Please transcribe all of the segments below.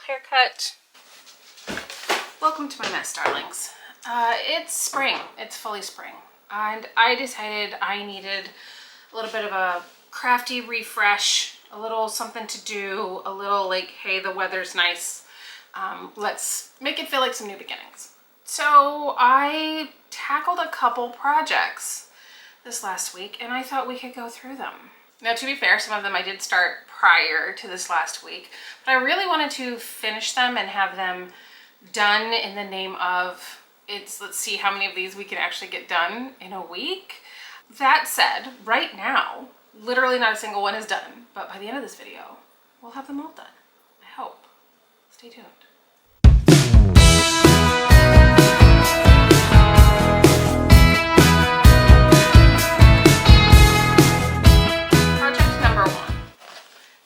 haircut. Welcome to my mess, darlings. It's spring. It's fully spring. And I decided I needed a little bit of a crafty refresh, a little something to do, a little like, hey, the weather's nice. Let's make it feel like some new beginnings. So I tackled a couple projects this last week and I thought we could go through them. Now, to be fair, some of them I did start prior to this last week, but I really wanted to finish them and have them done in the name of let's see how many of these we can actually get done in a week. That said, right now, literally not a single one is done, but by the end of this video, we'll have them all done. I hope. Stay tuned.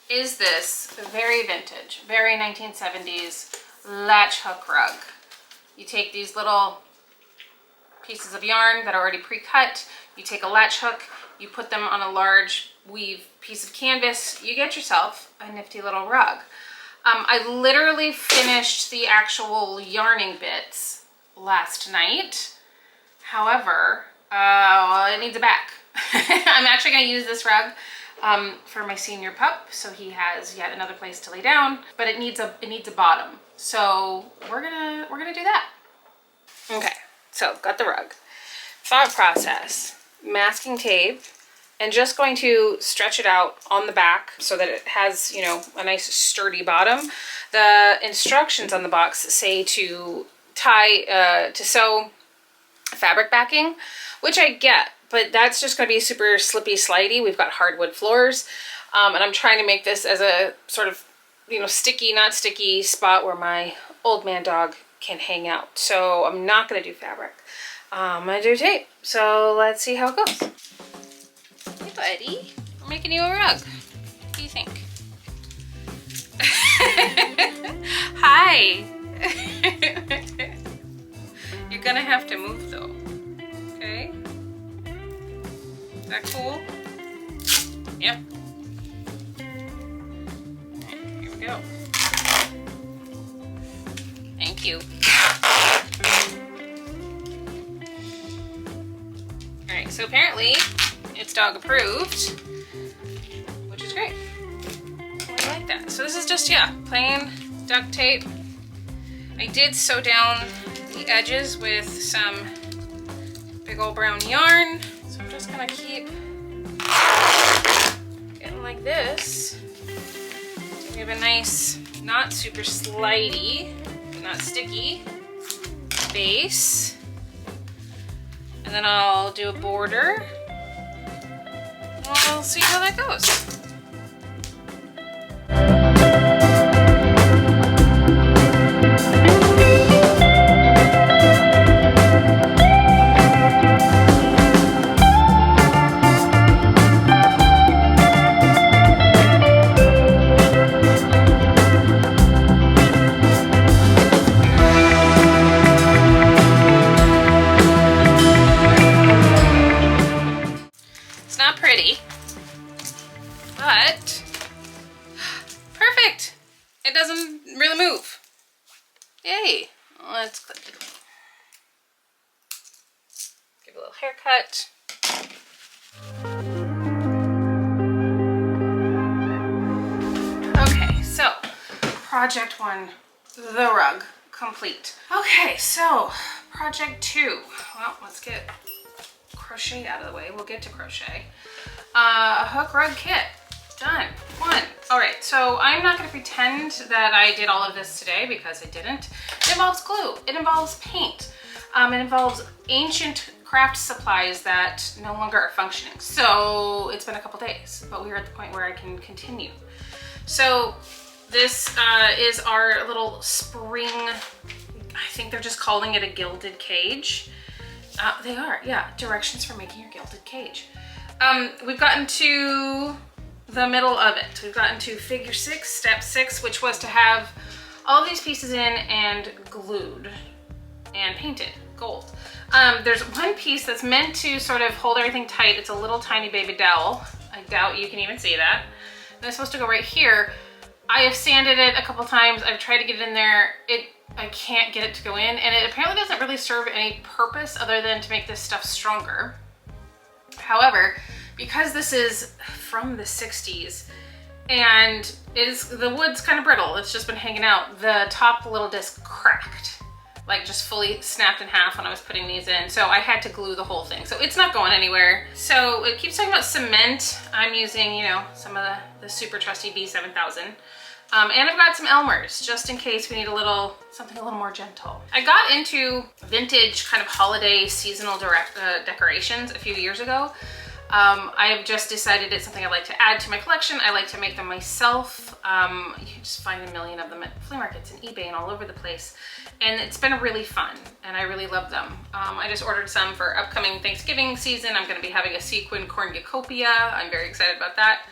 Is this very vintage, very 1970s latch hook rug. You take these little pieces of yarn that are already pre-cut, you take a latch hook, you put them on a large weave piece of canvas, you get yourself a nifty little rug. I literally finished the actual yarning bits last night. However, it needs a back. I'm actually going to use this rug for my senior pup, so he has yet another place to lay down, but it needs a bottom. So we're gonna do that. Okay, so got the rug. Thought process: masking tape, and just going to stretch it out on the back so that it has, you know, a nice sturdy bottom. The instructions on the box say to sew fabric backing, which I get. But that's just going to be super slippy slidey. We've got hardwood floors. And I'm trying to make this as a sort of, you know, sticky, not sticky spot where my old man dog can hang out. So I'm not going to do fabric. I'm going to do tape. So let's see how it goes. Hey, buddy. We're making you a rug. What do you think? Hi. You're going to have to move, though. Okay? Is that cool? Yep. Right, here we go. Thank you. Alright, so apparently it's dog approved, which is great. I like that. So this is just, yeah, plain duct tape. I did sew down the edges with some big old brown yarn. So I'm just gonna keep getting like this to give a nice, not super slidey, not sticky base. And then I'll do a border. We'll see how that goes. Haircut. Okay, so project 1, the rug, complete. Okay, so project 2. Well, let's get crochet out of the way. We'll get to crochet. A hook rug kit. Done. 1. All right, so I'm not going to pretend that I did all of this today because I didn't. It involves glue. It involves paint. It involves ancient craft supplies that no longer are functioning. So it's been a couple days, but we're at the point where I can continue. So this is our little spring, I think they're just calling it a gilded cage. They are, yeah, directions for making your gilded cage. We've gotten to the middle of it. We've gotten to figure 6, step 6, which was to have all of these pieces in and glued and painted gold. There's one piece that's meant to sort of hold everything tight. It's a little tiny baby dowel. I doubt you can even see that. And it's supposed to go right here, I have sanded it a couple times. I've tried to get it in there. I can't get it to go in, and it apparently doesn't really serve any purpose other than to make this stuff stronger. However, because this is from the 60s and the wood's kind of brittle, it's just been hanging out, the top little disc cracked, like just fully snapped in half when I was putting these in. So I had to glue the whole thing. So it's not going anywhere. So it keeps talking about cement. I'm using, you know, some of the super trusty B7000. And I've got some Elmers just in case we need something a little more gentle. I got into vintage kind of holiday seasonal decorations a few years ago. I have just decided it's something I'd like to add to my collection. I like to make them myself. You can just find a million of them at flea markets and eBay and all over the place. And it's been really fun and I really love them. I just ordered some for upcoming Thanksgiving season. I'm gonna be having a sequin cornucopia. I'm very excited about that.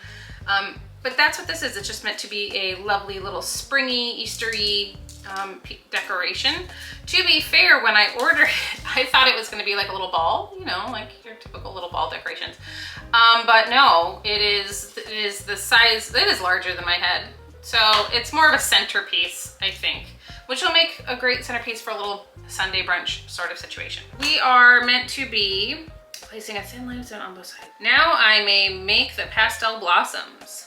But that's what this is. It's just meant to be a lovely little springy, Eastery decoration. To be fair, when I ordered it, I thought it was gonna be like a little ball, you know, like your typical little ball decorations. But no, it is the size, it is larger than my head. So it's more of a centerpiece, I think, which will make a great centerpiece for a little Sunday brunch sort of situation. We are meant to be placing a thin limestone on both sides. Now I may make the pastel blossoms.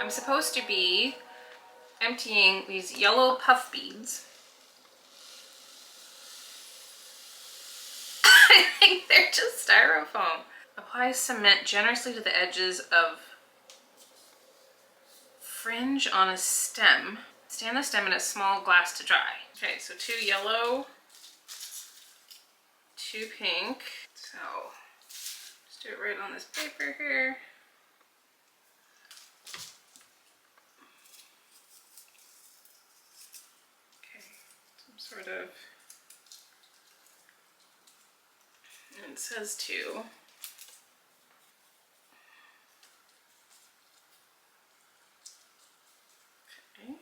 I'm supposed to be emptying these yellow puff beads. I think they're just styrofoam. Apply cement generously to the edges of fringe on a stem. Stand the stem in a small glass to dry. Okay, so 2 yellow, 2 pink. So just do it right on this paper here. Sort of, and it says 2. Okay.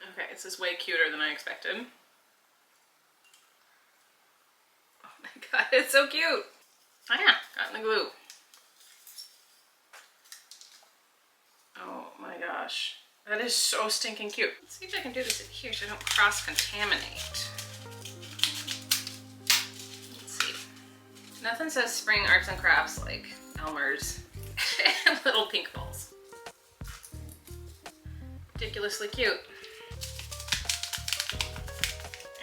Okay, this is way cuter than I expected. Oh my god, it's so cute. Oh yeah, got in the glue. Oh my gosh. That is so stinking cute. Let's see if I can do this in here so I don't cross-contaminate. Let's see. Nothing says spring arts and crafts like Elmer's and little pink balls. Ridiculously cute.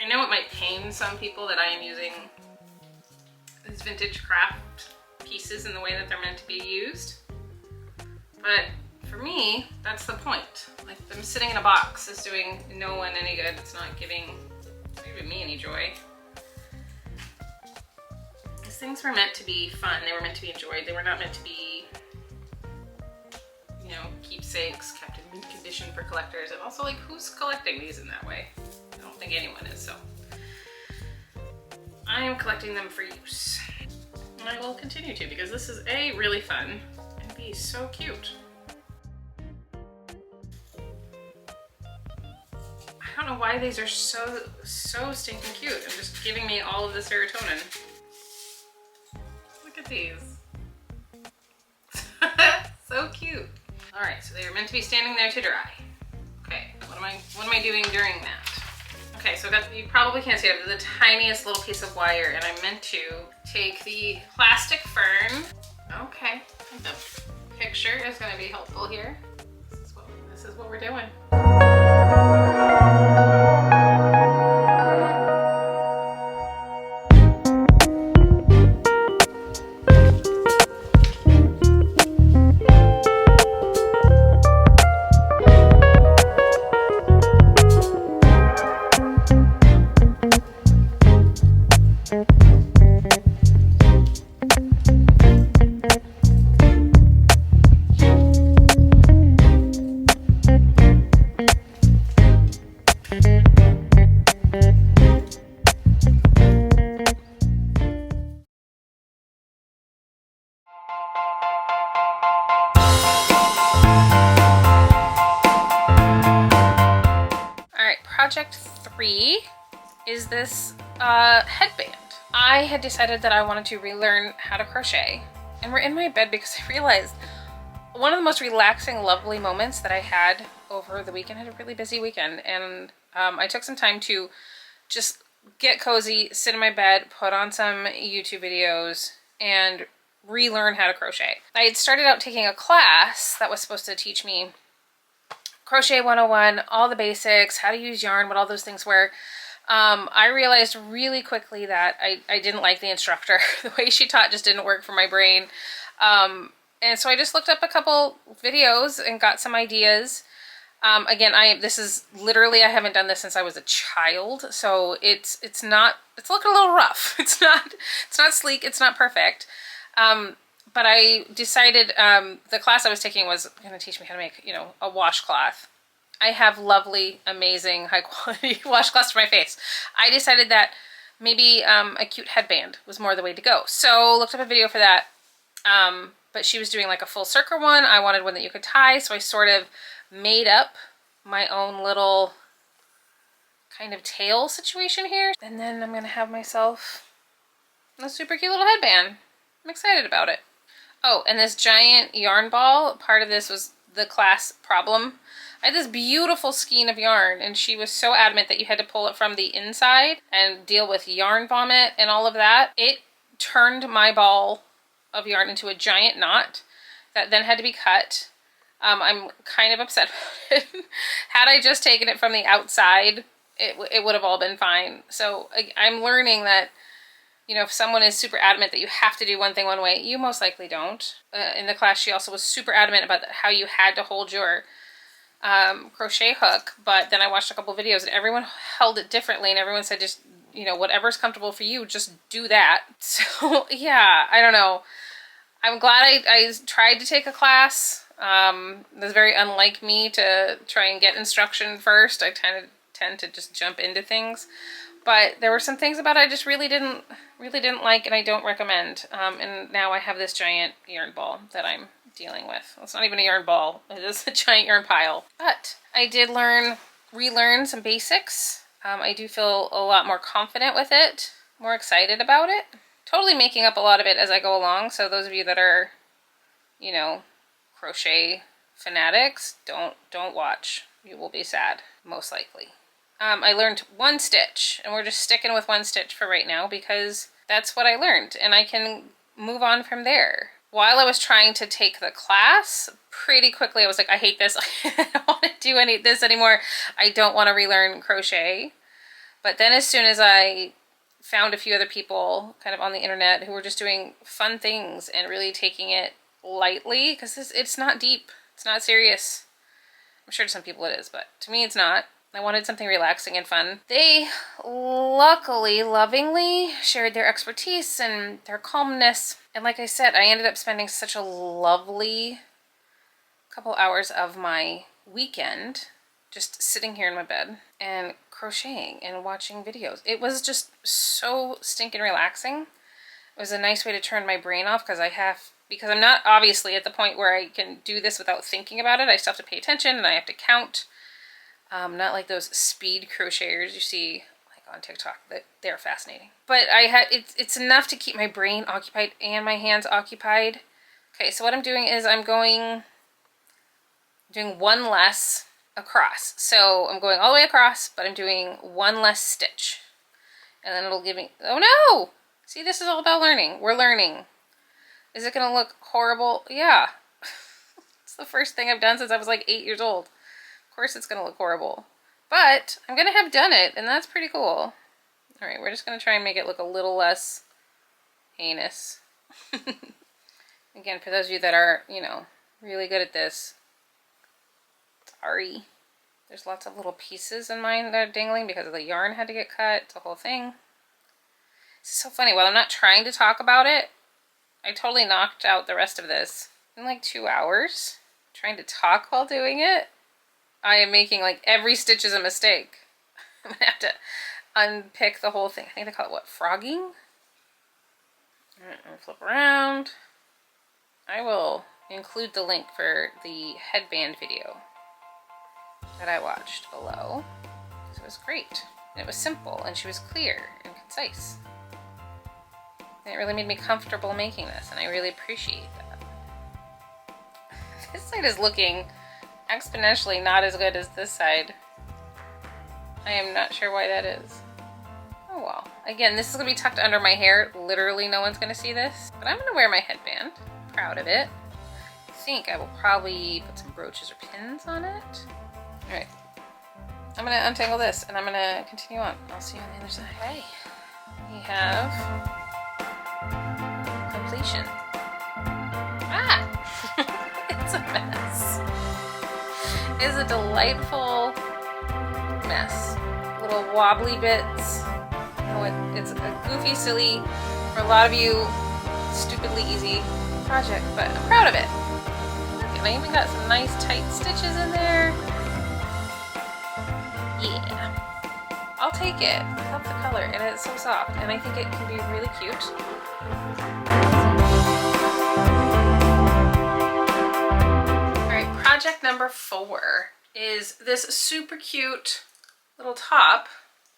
I know it might pain some people that I am using these vintage craft pieces in the way that they're meant to be used, but for me, that's the point. Like, them sitting in a box is doing no one any good. It's not giving me any joy. These things were meant to be fun. They were meant to be enjoyed. They were not meant to be, you know, keepsakes, kept in mint condition for collectors. And also, like, who's collecting these in that way? I don't think anyone is, so. I am collecting them for use. And I will continue to, because this is A, really fun, and B, so cute. I don't know why these are so stinking cute. They're just giving me all of the serotonin. Look at these. So cute. All right, so they were meant to be standing there to dry. Okay, what am I doing during that? Okay, so you probably can't see it, but the tiniest little piece of wire, and I'm meant to take the plastic fern. Okay, I think the picture is gonna be helpful here. This is what we're doing. project 3 is this headband. I had decided that I wanted to relearn how to crochet, and we're in my bed because I realized one of the most relaxing, lovely moments that I had over the weekend. I had a really busy weekend, and I took some time to just get cozy, sit in my bed, put on some YouTube videos, and relearn how to crochet. I had started out taking a class that was supposed to teach me crochet 101, all the basics, how to use yarn, what all those things were. I realized really quickly that I didn't like the instructor. The way she taught just didn't work for my brain. And so I just looked up a couple videos and got some ideas. Again, this is literally, I haven't done this since I was a child, so it's looking a little rough. It's not sleek, it's not perfect. But I decided the class I was taking was going to teach me how to make, a washcloth. I have lovely, amazing, high quality washcloths for my face. I decided that maybe a cute headband was more the way to go. So looked up a video for that. But she was doing like a full circle one. I wanted one that you could tie, so I sort of made up my own little kind of tail situation here. And then I'm gonna have myself a super cute little headband. I'm excited about it. Oh, and this giant yarn ball, part of this was the class problem. I had this beautiful skein of yarn, and she was so adamant that you had to pull it from the inside and deal with yarn vomit and all of that. It turned my ball of yarn into a giant knot that then had to be cut. I'm kind of upset about it. Had I just taken it from the outside, it would have all been fine. So I'm learning that, if someone is super adamant that you have to do one thing one way, you most likely don't. In the class, she also was super adamant about how you had to hold your crochet hook, but then I watched a couple videos and everyone held it differently, and everyone said just, whatever's comfortable for you, just do that. So yeah, I don't know. I'm glad I tried to take a class. It was very unlike me to try and get instruction first. I tend to just jump into things. But there were some things about it I just really didn't like, and I don't recommend. And now I have this giant yarn ball that I'm dealing with. It's not even a yarn ball. It is a giant yarn pile. But I did relearn some basics. I do feel a lot more confident with it, more excited about it. Totally making up a lot of it as I go along. So those of you that are, crochet fanatics, don't watch. You will be sad, most likely. I learned one stitch, and we're just sticking with one stitch for right now because that's what I learned, and I can move on from there. While I was trying to take the class, pretty quickly I was like, I hate this. I don't want to do any of this anymore. I don't want to relearn crochet. But then as soon as I found a few other people kind of on the internet who were just doing fun things and really taking it lightly, because it's not deep, it's not serious. I'm sure to some people it is, but to me it's not. I wanted something relaxing and fun. They luckily, lovingly shared their expertise and their calmness. And like I said, I ended up spending such a lovely couple hours of my weekend just sitting here in my bed and crocheting and watching videos. It was just so stinking relaxing. It was a nice way to turn my brain off because I'm not obviously at the point where I can do this without thinking about it. I still have to pay attention and I have to count. Not like those speed crocheters you see like on TikTok. They're fascinating. But it's enough to keep my brain occupied and my hands occupied. Okay, so what I'm doing is I'm doing one less across. So I'm going all the way across, but I'm doing one less stitch. And then it'll give me, oh no! See, this is all about learning. We're learning. Is it gonna look horrible? Yeah. It's the first thing I've done since I was like 8 years old. Of course it's gonna look horrible. But I'm gonna have done it, and that's pretty cool. Alright, we're just gonna try and make it look a little less heinous. Again, for those of you that are, really good at this, sorry. There's lots of little pieces in mine that are dangling because the yarn had to get cut. It's a whole thing. It's so funny. While I'm not trying to talk about it, I totally knocked out the rest of this in like 2 hours. Trying to talk while doing it. I am making like every stitch is a mistake. I'm gonna have to unpick the whole thing. I think they call it what, frogging? Alright, I'm gonna flip around. I will include the link for the headband video that I watched below. So it was great. And it was simple, and she was clear and concise. And it really made me comfortable making this, and I really appreciate that. This side is looking exponentially not as good as this side. I am not sure why that is. Oh well. Again, this is going to be tucked under my hair. Literally no one's going to see this. But I'm going to wear my headband. Proud of it. I think I will probably put some brooches or pins on it. Alright. I'm going to untangle this and I'm going to continue on. I'll see you on the other side. Okay. We have completion. Ah! It's a mess. It is a delightful mess. Little wobbly bits. It's a goofy, silly, for a lot of you, stupidly easy project, but I'm proud of it. Look, and I even got some nice tight stitches in there. Yeah. I'll take it. I love the color, and it's so soft, and I think it can be really cute. Alright, project number 4 is this super cute little top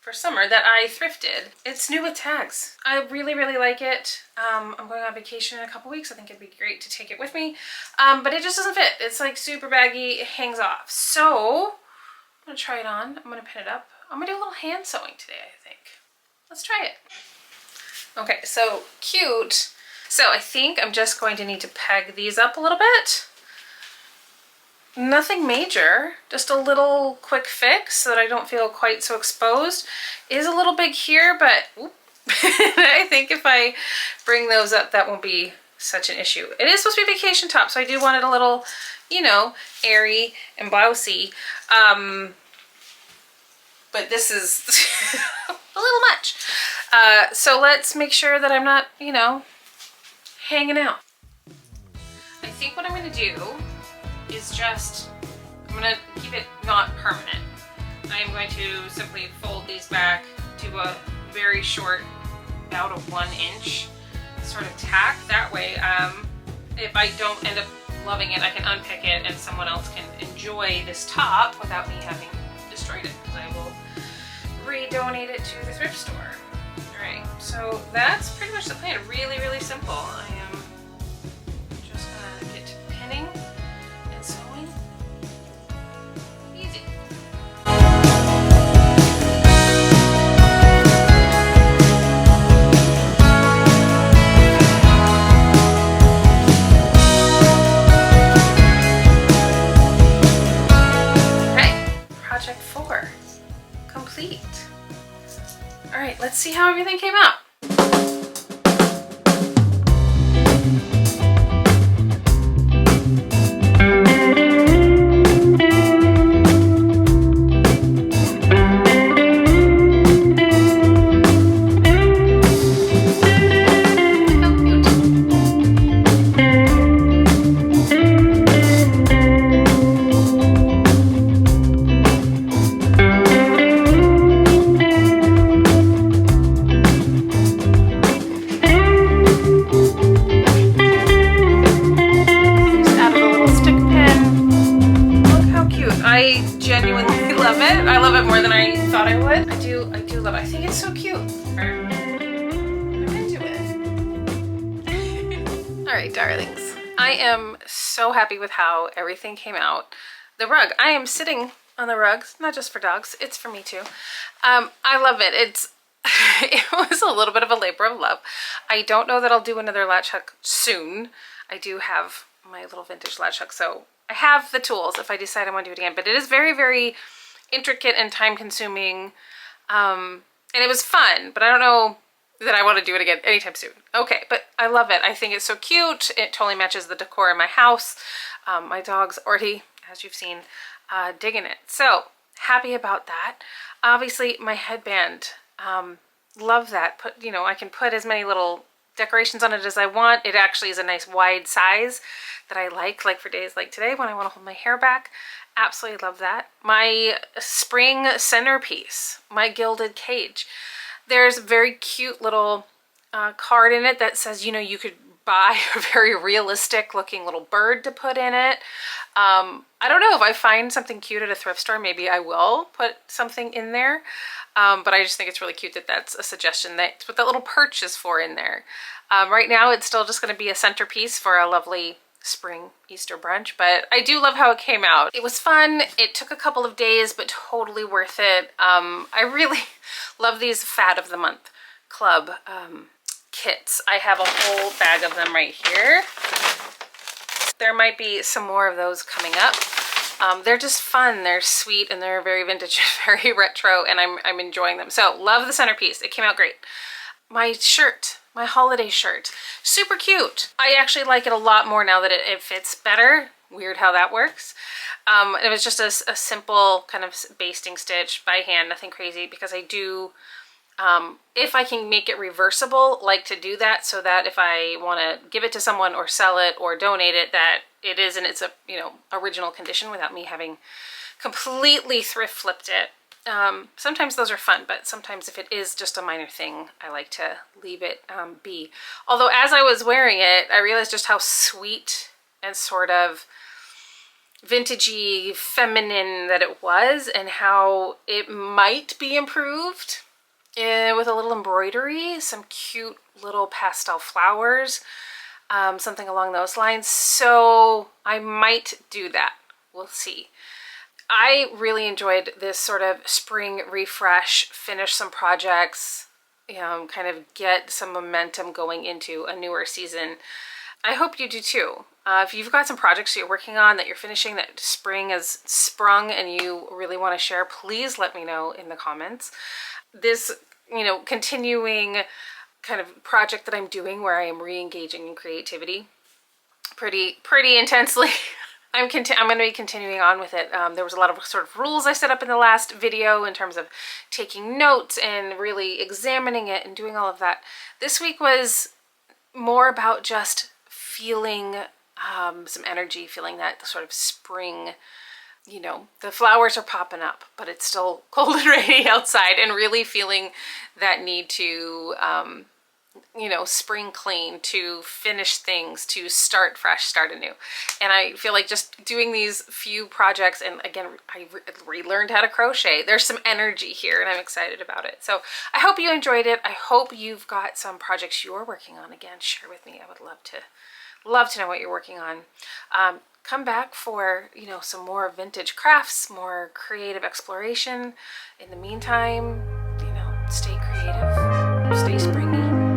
for summer that I thrifted. It's new with tags. I really, really like it. I'm going on vacation in a couple weeks. I think it'd be great to take it with me. But it just doesn't fit. It's like super baggy. It hangs off. So I'm gonna try it on. I'm gonna pin it up. I'm gonna do a little hand sewing today, I think. Let's try it. Okay, so cute. So I think I'm just going to need to peg these up a little bit. Nothing major, just a little quick fix so that I don't feel quite so exposed. It is a little big here, but I think if I bring those up, that won't be such an issue. It is supposed to be a vacation top, so I do want it a little, you know, airy and blousy. But this is a little much. So let's make sure that I'm not, you know, hanging out. I think what I'm gonna do is just, I'm going to keep it not permanent. I am going to simply fold these back to a very short, about a 1 inch sort of tack. That way, if I don't end up loving it, I can unpick it and someone else can enjoy this top without me having destroyed it, because I will re-donate it to the thrift store. Alright, so that's pretty much the plan. Really, really simple. I am just going to get to pinning. Easy. Okay, project 4 complete. All right, let's see how everything came out. I genuinely love it. I love it more than I thought I would. I do love it. I think it's so cute. I'm into it. All right, darlings. I am so happy with how everything came out. The rug. I am sitting on the rug, not just for dogs. It's for me too. I love it. It was a little bit of a labor of love. I don't know that I'll do another latch hook soon. I do have my little vintage latch hook, so I have the tools if I decide I want to do it again, but it is very, very intricate and time consuming. And it was fun, but I don't know that I want to do it again anytime soon. Okay, but I love it. I think it's so cute. It totally matches the decor in my house. My dog's already, as you've seen, digging it. So happy about that. Obviously my headband, love that. I can put as many little decorations on it as I want. It actually is a nice wide size that I like for days like today when I want to hold my hair back. Absolutely love that. My spring centerpiece, my gilded cage. There's a very cute little card in it that says, you could buy a very realistic looking little bird to put in it. I don't know, if I find something cute at a thrift store, maybe I will put something in there. But I just think it's really cute that that's a suggestion. That's what that little perch is for in there. Right now it's still just going to be a centerpiece for a lovely spring Easter brunch, but I do love how it came out. It was fun. It took a couple of days, but totally worth it. I really love these Fad of the Month Club kits. I have a whole bag of them right here. There might be some more of those coming up. They're just fun, they're sweet, and they're very vintage and very retro, and I'm enjoying them. So love the centerpiece, it came out great. My shirt, my holiday shirt, super cute. I actually like it a lot more now that it fits better. Weird how that works. It was just a simple kind of basting stitch by hand, nothing crazy, because I do, if I can make it reversible, like to do that so that if I want to give it to someone or sell it or donate it, that it is in its, original condition without me having completely thrift flipped it. Sometimes those are fun, but sometimes if it is just a minor thing, I like to leave it be. Although as I was wearing it, I realized just how sweet and sort of vintagey, feminine that it was, and how it might be improved with a little embroidery, some cute little pastel flowers, something along those lines. So I might do that. We'll see. I really enjoyed this sort of spring refresh, finish some projects, kind of get some momentum going into a newer season. I hope you do too. If you've got some projects you're working on that you're finishing, that spring has sprung and you really want to share, please let me know in the comments. This, continuing kind of project that I'm doing where I am re-engaging in creativity pretty intensely. I'm going to be continuing on with it. There was a lot of sort of rules I set up in the last video in terms of taking notes and really examining it and doing all of that. This week was more about just feeling some energy, feeling that sort of spring, the flowers are popping up, but it's still cold and rainy outside, and really feeling that need to spring clean, to finish things, to start fresh, start anew. And I feel like just doing these few projects, and again, I relearned how to crochet. There's some energy here and I'm excited about it. So I hope you enjoyed it. I hope you've got some projects you're working on. Again, share with me. I would love to know what you're working on. Come back for, some more vintage crafts, more creative exploration. In the meantime, stay creative, stay springy.